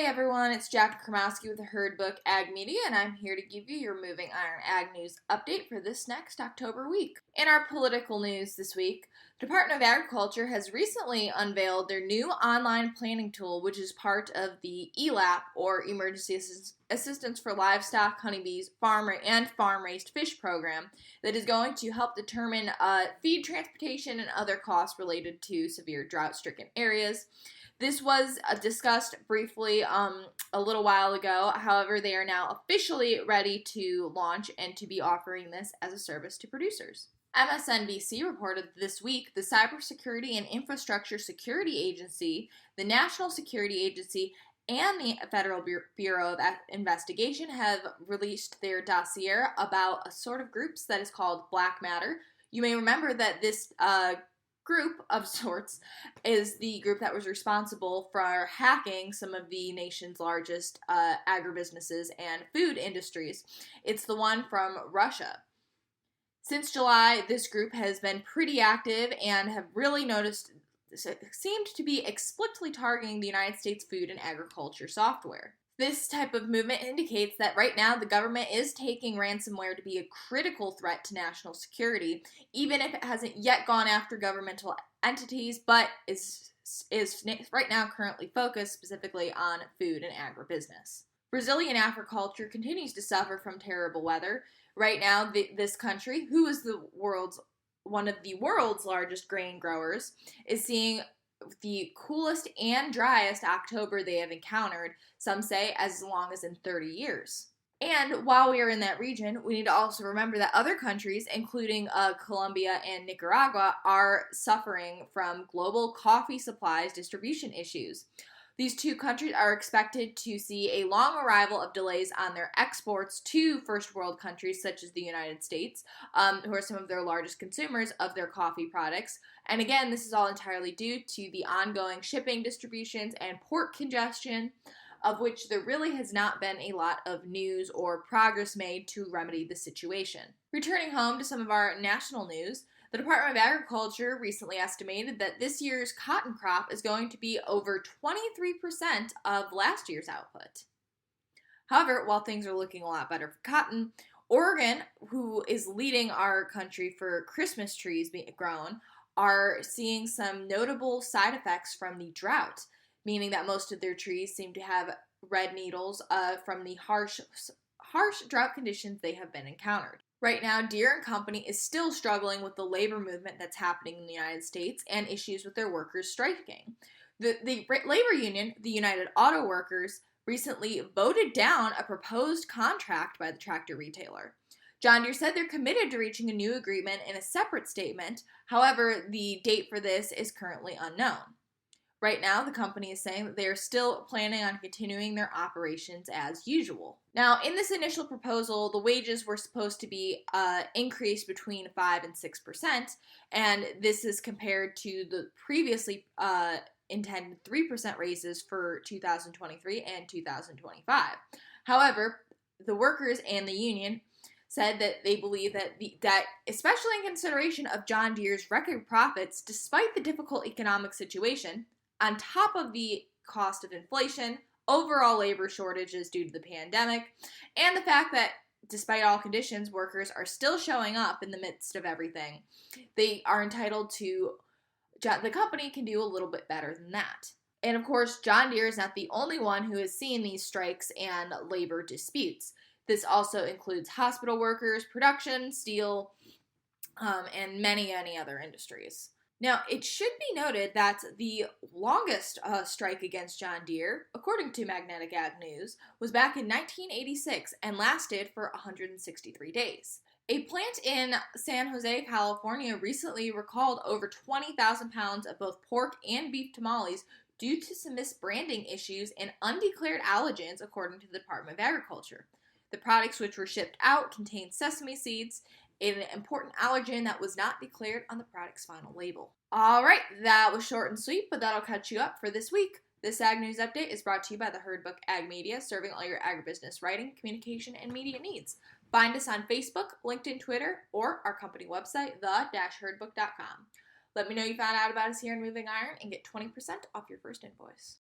Hey everyone, it's Jaclyn Krymowski with the Herd Book Ag Media, and I'm here to give you your Moving Iron Ag News update for this next October week. In our political news this week, the Department of Agriculture has recently unveiled their new online planning tool, which is part of the ELAP, or Emergency Assistance for Livestock, Honeybees, and Farm-Raised Fish program, that is going to help determine feed transportation and other costs related to severe drought-stricken areas. This was discussed briefly a little while ago. However, they are now officially ready to launch and to be offering this as a service to producers. MSNBC reported this week the Cybersecurity and Infrastructure Security Agency, the National Security Agency, and the Federal Bureau of Investigation have released their dossier about a sort of groups that is called Black Matter. You may remember that this group of sorts is the group that was responsible for hacking some of the nation's largest agribusinesses and food industries. It's the one from Russia. Since July, this group has been pretty active and have really seemed to be explicitly targeting the United States food and agriculture software. This type of movement indicates that right now the government is taking ransomware to be a critical threat to national security, even if it hasn't yet gone after governmental entities, but is right now currently focused specifically on food and agribusiness. Brazilian agriculture continues to suffer from terrible weather. Right now, this country, who is one of the world's largest grain growers, is seeing the coolest and driest October they have encountered, some say as long as in 30 years. And while we are in that region, we need to also remember that other countries, including Colombia and Nicaragua, are suffering from global coffee supplies distribution issues. These two countries are expected to see a long arrival of delays on their exports to first world countries such as the United States, who are some of their largest consumers of their coffee products. And again, this is all entirely due to the ongoing shipping distributions and port congestion, of which there really has not been a lot of news or progress made to remedy the situation. Returning home to some of our national news, the Department of Agriculture recently estimated that this year's cotton crop is going to be over 23% of last year's output. However, while things are looking a lot better for cotton, Oregon, who is leading our country for Christmas trees being grown, are seeing some notable side effects from the drought, meaning that most of their trees seem to have red needles from the harsh drought conditions they have been encountered. Right now, Deere and Company is still struggling with the labor movement that's happening in the United States and issues with their workers striking. The labor union, the United Auto Workers, recently voted down a proposed contract by the tractor retailer. John Deere said they're committed to reaching a new agreement in a separate statement. However, the date for this is currently unknown. Right now, the company is saying that they are still planning on continuing their operations as usual. Now, in this initial proposal, the wages were supposed to be increased between 5 and 6%, and this is compared to the previously intended 3% raises for 2023 and 2025. However, the workers and the union said that they believe that especially in consideration of John Deere's record profits, despite the difficult economic situation, on top of the cost of inflation, overall labor shortages due to the pandemic, and the fact that despite all conditions, workers are still showing up in the midst of everything, they are entitled to, the company can do a little bit better than that. And of course, John Deere is not the only one who has seen these strikes and labor disputes. This also includes hospital workers, production, steel, and many other industries. Now, it should be noted that the longest strike against John Deere, according to Magnetic Ag News, was back in 1986 and lasted for 163 days. A plant in San Jose, California recently recalled over 20,000 pounds of both pork and beef tamales due to some misbranding issues and undeclared allergens, according to the Department of Agriculture. The products which were shipped out contained sesame seeds, an important allergen that was not declared on the product's final label. Alright, that was short and sweet, but that'll catch you up for this week. This Ag News Update is brought to you by the Herd Book Ag Media, serving all your agribusiness writing, communication, and media needs. Find us on Facebook, LinkedIn, Twitter, or our company website, the-herdbook.com. Let me know you found out about us here in Moving Iron and get 20% off your first invoice.